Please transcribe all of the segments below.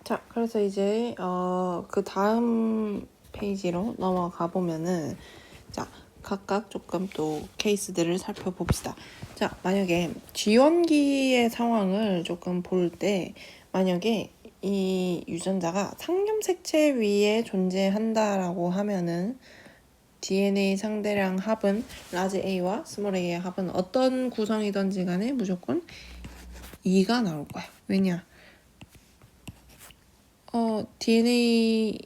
자, 그래서 이제 그 다음 페이지로 넘어가 보면은 자, 각각 조금 또 케이스들을 살펴봅시다. 자, 만약에 지원기의 상황을 조금 볼 때 만약에 이 유전자가 상념색체 위에 존재한다라고 하면은 DNA 상대량 합은 라지 A와 스몰 a의 합은 어떤 구성이든지 간에 무조건 2가 나올 거야. 왜냐? DNA를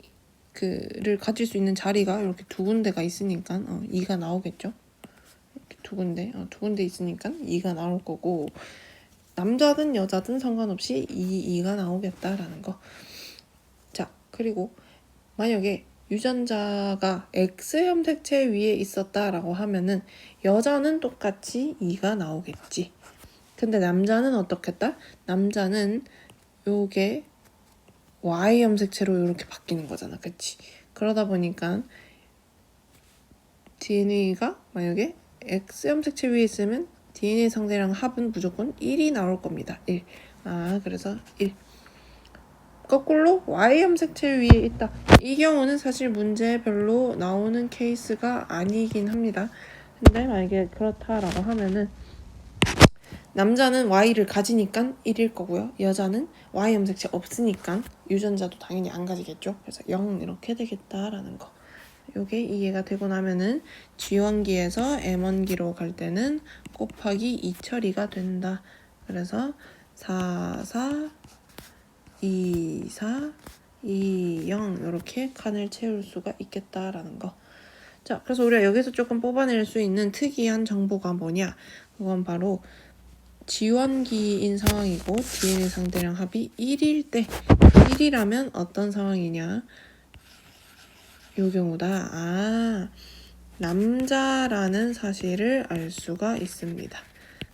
가질 수 있는 자리가 이렇게 두 군데가 있으니까 2가 나오겠죠. 이렇게 두 군데 있으니까 2가 나올 거고 남자든 여자든 상관없이 2가 나오겠다라는 거. 자, 그리고 만약에 유전자가 X형 색체 위에 있었다라고 하면은 여자는 똑같이 2가 나오겠지. 근데 남자는 어떻겠다? 남자는 요게 Y 염색체로 이렇게 바뀌는 거잖아. 그치? 그러다 보니까 DNA가 만약에 X 염색체 위에 있으면 DNA 상대량 합은 무조건 1이 나올 겁니다. 1. 그래서 1. 거꾸로 Y 염색체 위에 있다. 이 경우는 사실 문제 별로 나오는 케이스가 아니긴 합니다. 근데 만약에 그렇다라고 하면은 남자는 Y를 가지니까 1일 거고요. 여자는 Y 염색체 없으니까 유전자도 당연히 안 가지겠죠. 그래서 0 이렇게 되겠다라는 거. 요게 이해가 되고 나면은 G1기에서 M1기로 갈 때는 곱하기 2 처리가 된다. 그래서 4, 4, 2, 4, 2, 0 이렇게 칸을 채울 수가 있겠다라는 거. 자, 그래서 우리가 여기서 조금 뽑아낼 수 있는 특이한 정보가 뭐냐? 그건 바로 지원기인 상황이고 DNA 상대량 합이 1일 때 1이라면 어떤 상황이냐? 요 경우다. 남자라는 사실을 알 수가 있습니다.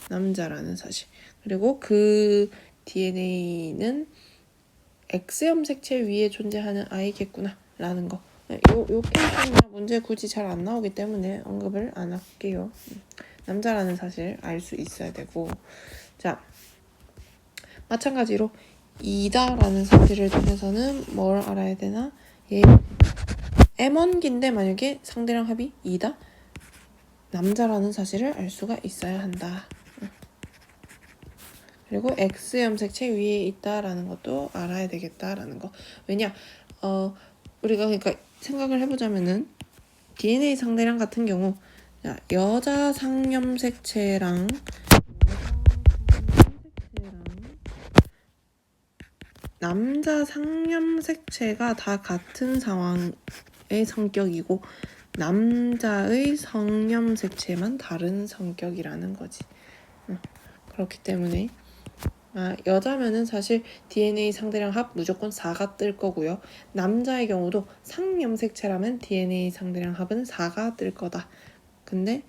남자라는 사실. 그리고 그 DNA는 X염 색체 위에 존재하는 아이겠구나 라는 거. 요 케이스는 문제 굳이 잘 안 나오기 때문에 언급을 안 할게요. 남자라는 사실 알 수 있어야 되고. 자, 마찬가지로 이다라는 사실을 통해서는 뭘 알아야 되나? M1기인데 만약에 상대량 합이 2다? 남자라는 사실을 알 수가 있어야 한다. 그리고 X 염색체 위에 있다라는 것도 알아야 되겠다라는 거. 왜냐? 우리가 그러니까 생각을 해보자면은 DNA 상대량 같은 경우 여자 상염색체랑 남자 상염색체가 다 같은 상황의 성격이고 남자의 성염색체만 다른 성격이라는 거지. 그렇기 때문에 여자면은 사실 DNA 상대량 합 무조건 4가 뜰 거고요. 남자의 경우도 상염색체라면 DNA 상대량 합은 4가 뜰 거다. 근데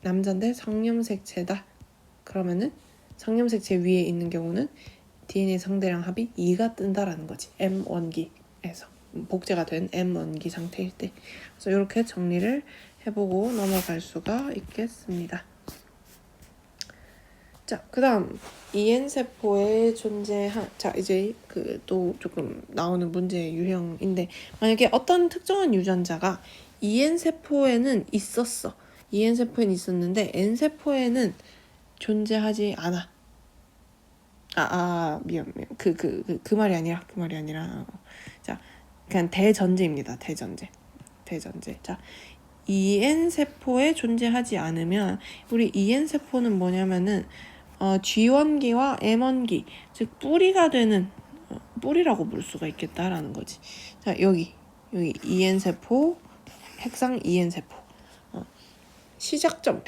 남자인데 성염색체다. 그러면은 성염색체 위에 있는 경우는 DNA 상대량 합이 2가 뜬다라는 거지. M1기에서 복제가 된 M1기 상태일 때. 그래서 이렇게 정리를 해보고 넘어갈 수가 있겠습니다. 자, 그 다음 EN세포에 존재한 자 이제 그 또 조금 나오는 문제의 유형인데 만약에 어떤 특정한 유전자가 EN세포에는 있었어. EN세포에는 있었는데 N세포에는 존재하지 않아. 미안. 그 말이 아니라. 자, 그냥 대전제입니다. 대전제. 자, EN세포에 존재하지 않으면 우리 EN세포는 뭐냐면은 G1기와 M1기, 즉 뿌리가 되는 뿌리라고 볼 수가 있겠다라는 거지. 자, 여기 EN세포, 핵상 EN세포. 시작점에서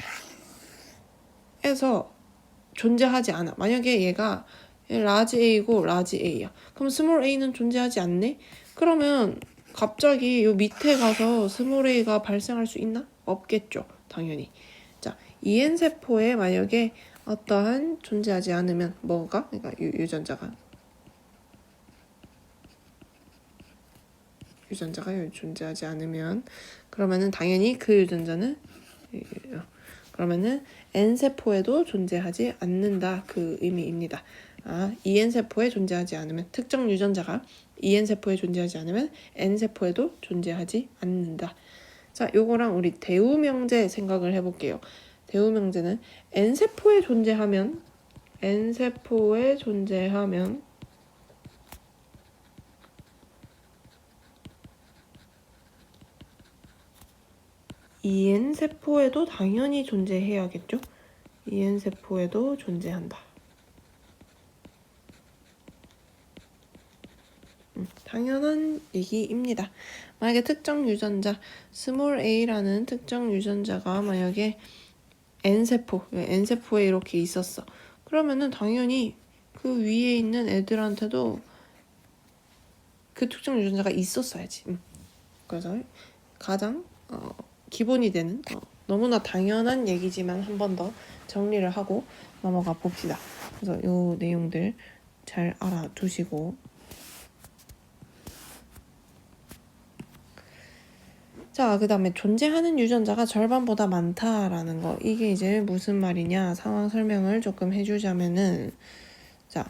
존재하지 않아. 만약에 얘가 라지 A고 라지 A야. 그럼 스몰 A는 존재하지 않네? 그러면 갑자기 요 밑에 가서 스몰 A가 발생할 수 있나? 없겠죠. 당연히. 자, EN세포에 만약에 어떠한 존재하지 않으면 뭐가? 그러니까 유전자가 존재하지 않으면 그러면은 당연히 그 유전자는 그러면은 N세포에도 존재하지 않는다. 그 의미입니다. EN세포에 존재하지 않으면 특정 유전자가 EN세포에 존재하지 않으면 N세포에도 존재하지 않는다. 자, 요거랑 우리 대우명제 생각을 해볼게요. 대우명제는 N세포에 존재하면 EN세포에도 당연히 존재해야겠죠? EN세포에도 존재한다. 당연한 얘기입니다. 만약에 특정 유전자, 스몰 a라는 특정 유전자가 만약에 N세포에 이렇게 있었어. 그러면은 당연히 그 위에 있는 애들한테도 그 특정 유전자가 있었어야지. 그래서 가장 기본이 되는 너무나 당연한 얘기지만 한 번 더 정리를 하고 넘어가 봅시다. 그래서 요 내용들 잘 알아두시고, 자, 그 다음에 존재하는 유전자가 절반보다 많다라는 거, 이게 이제 무슨 말이냐 상황 설명을 조금 해주자면은, 자,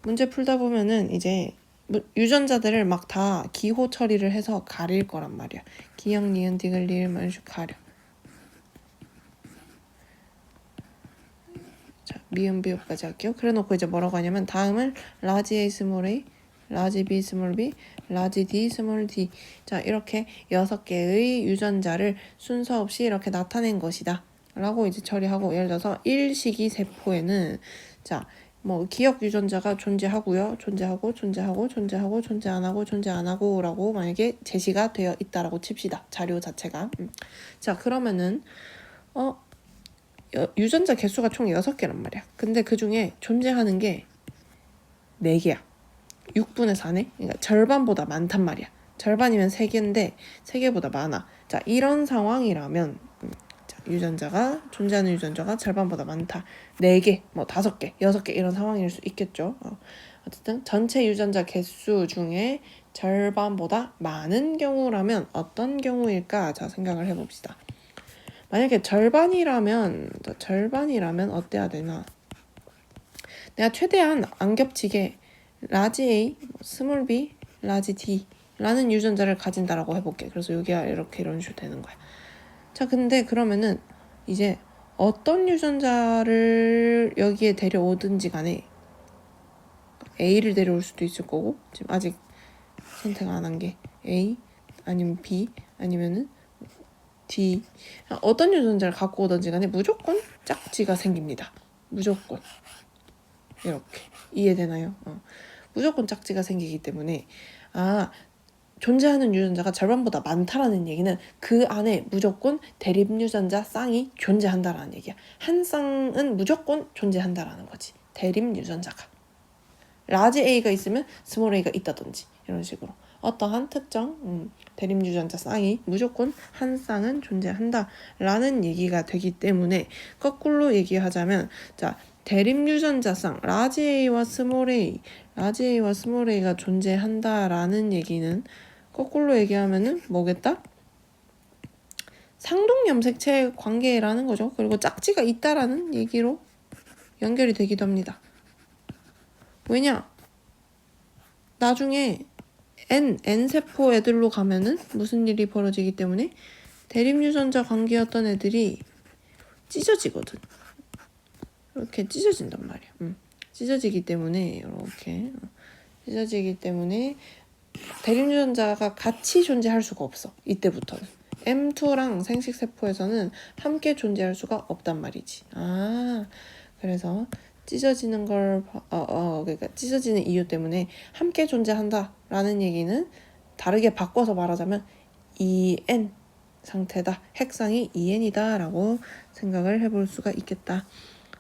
문제 풀다 보면은 이제 유전자들을 막 다 기호 처리를 해서 가릴 거란 말이야. 기역, 니은, 디귿, 리을, 말슈 가려. 자, 미음, 비읍까지 할게요. 그래 놓고 이제 뭐라고 하냐면 다음은 라지 A, 스몰 a, 라지 B, 스몰 b, 라지 D, 스몰 d. 자, 이렇게 6개의 유전자를 순서 없이 이렇게 나타낸 것이다 라고 이제 처리하고, 예를 들어서 1시기 세포에는 자, 뭐 기억 유전자가 존재하고요. 존재하고 존재 안 하고 라고 만약에 제시가 되어 있다라고 칩시다. 자료 자체가. 자, 그러면은 유전자 개수가 총 6개란 말이야. 근데 그 중에 존재하는 게 4개야. 6분의 4네? 그러니까 절반보다 많단 말이야. 절반이면 3개인데 3개보다 많아. 자, 이런 상황이라면 존재하는 유전자가 절반보다 많다. 4개, 뭐 5개, 6개 이런 상황일 수 있겠죠. 어쨌든 전체 유전자 개수 중에 절반보다 많은 경우라면 어떤 경우일까? 자, 생각을 해봅시다. 만약에 절반이라면 어때야 되나? 내가 최대한 안 겹치게 라지 A, 스몰 b, 라지 d 라는 유전자를 가진다라고 해볼게. 그래서 여기가 이렇게 이런 식으로 되는 거야. 자, 근데 그러면은 이제 어떤 유전자를 여기에 데려오든지 간에 A를 데려올 수도 있을 거고, 지금 아직 선택 안 한 게 A 아니면 B 아니면은 D, 어떤 유전자를 갖고 오든지 간에 무조건 짝지가 생깁니다. 무조건. 이렇게 이해되나요? 무조건 짝지가 생기기 때문에 존재하는 유전자가 절반보다 많다라는 얘기는 그 안에 무조건 대립 유전자 쌍이 존재한다라는 얘기야. 한 쌍은 무조건 존재한다라는 거지. 대립 유전자가. 라지 A가 있으면 스몰 A가 있다든지 이런 식으로 어떠한 특정 대립 유전자 쌍이 무조건 한 쌍은 존재한다라는 얘기가 되기 때문에, 거꾸로 얘기하자면 자, 대립 유전자 쌍 라지 A와 스몰 A가 존재한다라는 얘기는 거꾸로 얘기하면은 뭐겠다? 상동염색체 관계라는 거죠. 그리고 짝지가 있다라는 얘기로 연결이 되기도 합니다. 왜냐? 나중에 N세포 애들로 가면은 무슨 일이 벌어지기 때문에 대립 유전자 관계였던 애들이 찢어지거든. 이렇게 찢어진단 말이야. 찢어지기 때문에 이렇게 찢어지기 때문에 대립 유전자가 같이 존재할 수가 없어. 이때부터는 M2랑 생식세포에서는 함께 존재할 수가 없단 말이지. 그래서 찢어지는 걸 그러니까 찢어지는 이유 때문에 함께 존재한다라는 얘기는 다르게 바꿔서 말하자면 EN 상태다. 핵상이 EN이다라고 생각을 해볼 수가 있겠다.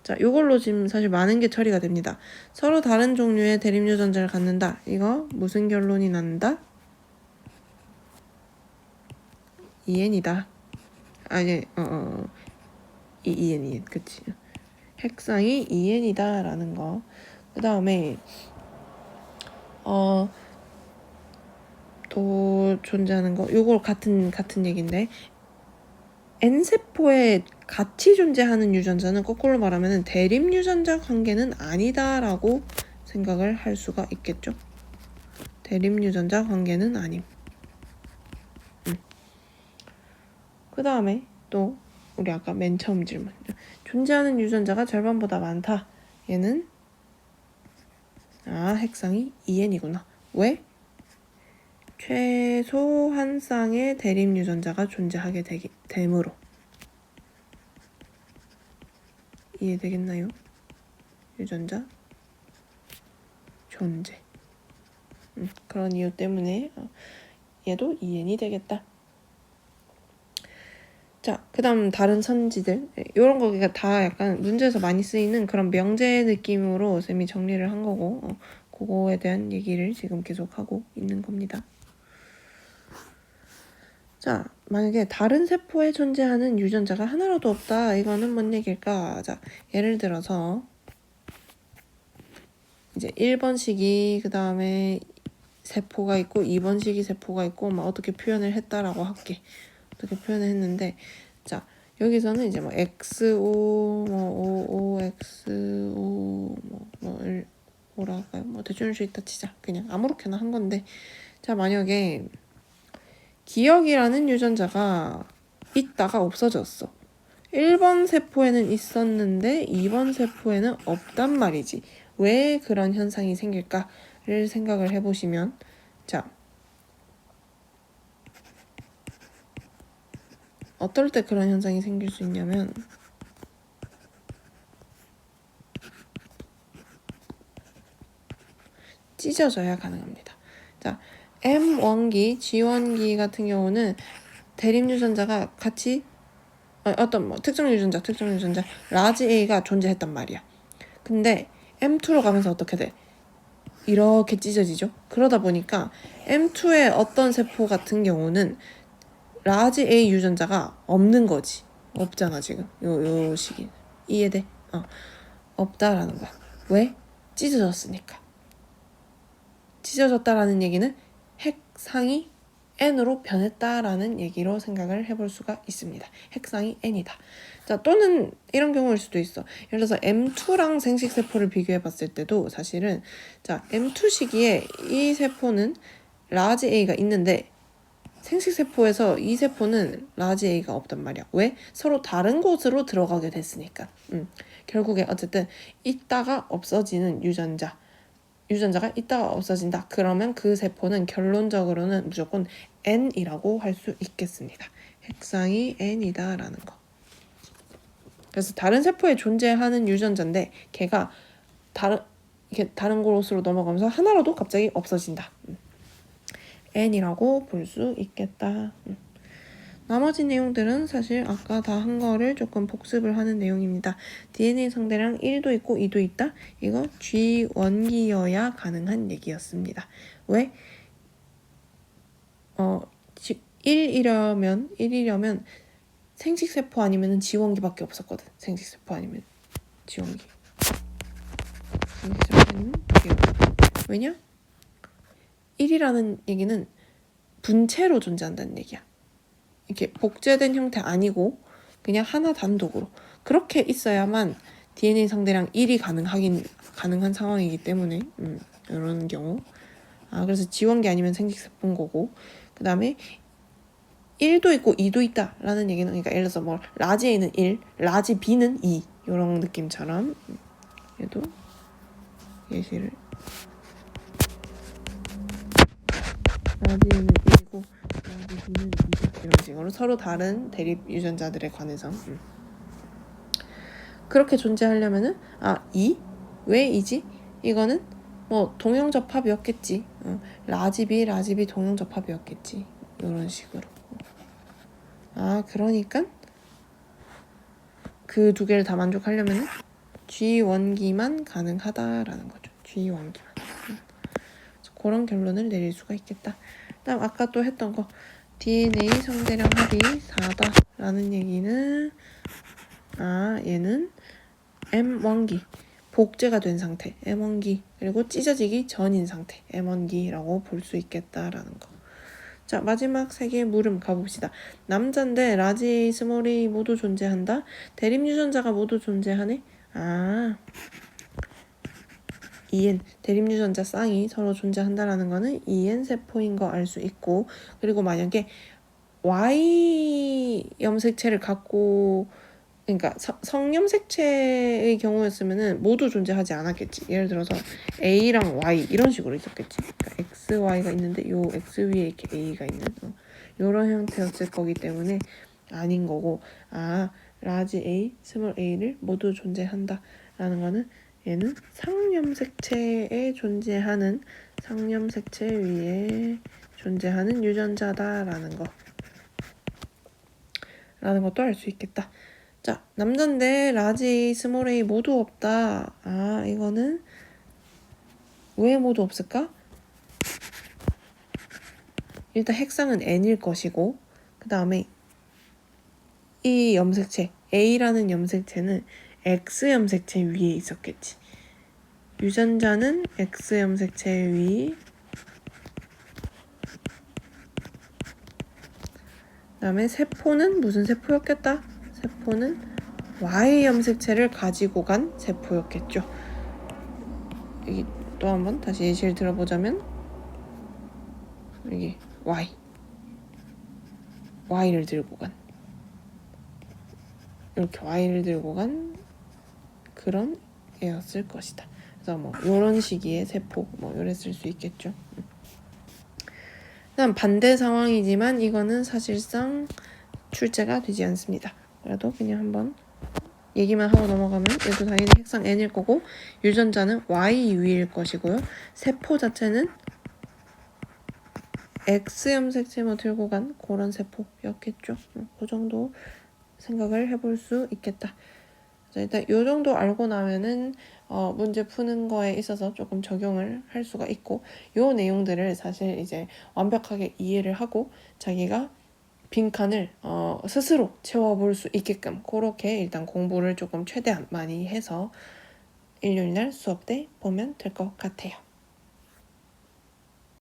자, 이걸로 지금 사실 많은 게 처리가 됩니다. 서로 다른 종류의 대립 유전자를 갖는다. 이거 무슨 결론이 난다? EN이다. EN, 그치. 핵상이 EN이다 라는 거. 그 다음에 또 존재하는 거, 요거 같은 얘기인데 N세포에 같이 존재하는 유전자는 거꾸로 말하면 대립 유전자 관계는 아니다라고 생각을 할 수가 있겠죠. 대립 유전자 관계는 아님. 그 다음에 또 우리 아까 맨 처음 질문. 존재하는 유전자가 절반보다 많다. 얘는 핵상이 2N이구나. 왜? 최소 한 쌍의 대립 유전자가 존재하게 되므로. 이해되겠나요? 유전자 존재. 그런 이유 때문에 얘도 2N이 되겠다. 자, 그 다음 다른 선지들. 이런 거가 다 약간 문제에서 많이 쓰이는 그런 명제 느낌으로 쌤이 정리를 한 거고, 그거에 대한 얘기를 지금 계속 하고 있는 겁니다. 자, 만약에 다른 세포에 존재하는 유전자가 하나라도 없다. 이거는 뭔 얘기일까? 자, 예를 들어서 이제 1번식이 그 다음에 세포가 있고 2번식이 세포가 있고 막 어떻게 표현을 했다라고 할게. 어떻게 표현을 했는데, 자, 여기서는 이제 뭐 XO, 뭐 OO, XO, 뭐라 할까요? 뭐 대충 수 있다 치자. 그냥 아무렇게나 한 건데, 자, 만약에 기억이라는 유전자가 있다가 없어졌어. 1번 세포에는 있었는데 2번 세포에는 없단 말이지. 왜 그런 현상이 생길까를 생각을 해보시면, 자, 어떨 때 그런 현상이 생길 수 있냐면, 찢어져야 가능합니다. 자, M1기, G1기 같은 경우는 대립 유전자가 같이 어떤 특정 유전자 라지 A가 존재했단 말이야. 근데 M2로 가면서 어떻게 돼? 이렇게 찢어지죠. 그러다 보니까 M2의 어떤 세포 같은 경우는 라지 A 유전자가 없는 거지. 없잖아 지금. 요 시기. 이해돼? 없다라는 거야. 왜? 찢어졌으니까. 찢어졌다라는 얘기는 핵상이 N으로 변했다라는 얘기로 생각을 해볼 수가 있습니다. 핵상이 N이다. 자, 또는 이런 경우일 수도 있어. 예를 들어서 M2랑 생식세포를 비교해봤을 때도 사실은, 자, M2 시기에 이 세포는 라지 A가 있는데 생식세포에서 이 세포는 라지 A가 없단 말이야. 왜? 서로 다른 곳으로 들어가게 됐으니까. 결국에 어쨌든 있다가 없어지는 유전자가 있다가 없어진다. 그러면 그 세포는 결론적으로는 무조건 N이라고 할 수 있겠습니다. 핵상이 N이다라는 거. 그래서 다른 세포에 존재하는 유전자인데 걔가 다른 곳으로 넘어가면서 하나라도 갑자기 없어진다. N이라고 볼 수 있겠다. 나머지 내용들은 사실 아까 다 한 거를 조금 복습을 하는 내용입니다. DNA 상대량 1도 있고 2도 있다. 이거 G1기여야 가능한 얘기였습니다. 왜? 1이려면 생식세포 아니면 G1기밖에 없었거든. 생식세포 아니면 G1기. 생식세포는 G1기. 왜냐? 1이라는 얘기는 분체로 존재한다는 얘기야. 이렇게 복제된 형태 아니고 그냥 하나 단독으로 그렇게 있어야만 DNA 상대량 1이 가능한 상황이기 때문에 이런 경우 그래서 G1기 아니면 생식세포인 거고, 그 다음에 1도 있고 2도 있다 라는 얘기는, 그러니까 예를 들어서 뭐 라지 A는 1, 라지 B는 2 이런 느낌처럼 얘도 예시를, 라지 A는 1이고 라지 B는 2 이런 식으로 서로 다른 대립 유전자들에 관해서 그렇게 존재하려면은 2? 왜 2지? 이거는 뭐 동형접합이었겠지. 라지 B 동형접합이었겠지. 이런 식으로. 그러니까 그 두 개를 다 만족하려면은 G1기만 가능하다라는 거죠. G1기만. 그런 결론을 내릴 수가 있겠다. 그다음 아까 또 했던 거 DNA 성대량 합이 4다라는 얘기는 얘는 M1기 복제가 된 상태 M1기 그리고 찢어지기 전인 상태 M1기라고 볼 수 있겠다라는 거. 자, 마지막 세 개의 물음 가봅시다. 남자인데 라지 A, 스몰 a 모두 존재한다. 대립 유전자가 모두 존재하네. EN, 대립 유전자 쌍이 서로 존재한다라는 거는 EN 세포인 거 알 수 있고, 그리고 만약에 Y 염색체를 갖고, 그러니까 성염색체의 경우였으면은 모두 존재하지 않았겠지. 예를 들어서 A랑 Y 이런 식으로 있었겠지. 그러니까 X, Y가 있는데 요 X 위에 이렇게 A가 있는 이런 형태였을 거기 때문에 아닌 거고, 라지 A, 스몰 a를 모두 존재한다라는 거는 얘는 상염색체에 존재하는 상염색체 위에 존재하는 유전자다라는 거. 라는 것도 알 수 있겠다. 자, 남잔데 라지 A, 스몰 a 모두 없다. 이거는 왜 모두 없을까? 일단 핵상은 N일 것이고, 그 다음에 이 염색체 A라는 염색체는 X 염색체 위에 있었겠지. 유전자는 X 염색체 위, 그 다음에 세포는 무슨 세포였겠다? 세포는 Y 염색체를 가지고 간 세포였겠죠. 여기 또 한번 다시 예시를 들어보자면 여기 Y를 들고 간, 이렇게 Y를 들고 간 그런 애였을 것이다. 그래서 뭐 이런 시기의 세포 뭐 이랬을 수 있겠죠. 그다음 반대 상황이지만 이거는 사실상 출제가 되지 않습니다. 그래도 그냥 한번 얘기만 하고 넘어가면 얘도 당연히 핵상 N일 거고, 유전자는 Y 위일 것이고요. 세포 자체는 X 염색체 뭐 들고 간 그런 세포였겠죠. 그 정도 생각을 해볼 수 있겠다. 자, 일단 이 정도 알고 나면은 문제 푸는 거에 있어서 조금 적용을 할 수가 있고, 요 내용들을 사실 이제 완벽하게 이해를 하고 자기가 빈칸을 스스로 채워볼 수 있게끔 그렇게 일단 공부를 조금 최대한 많이 해서 일요일날 수업 때 보면 될 것 같아요.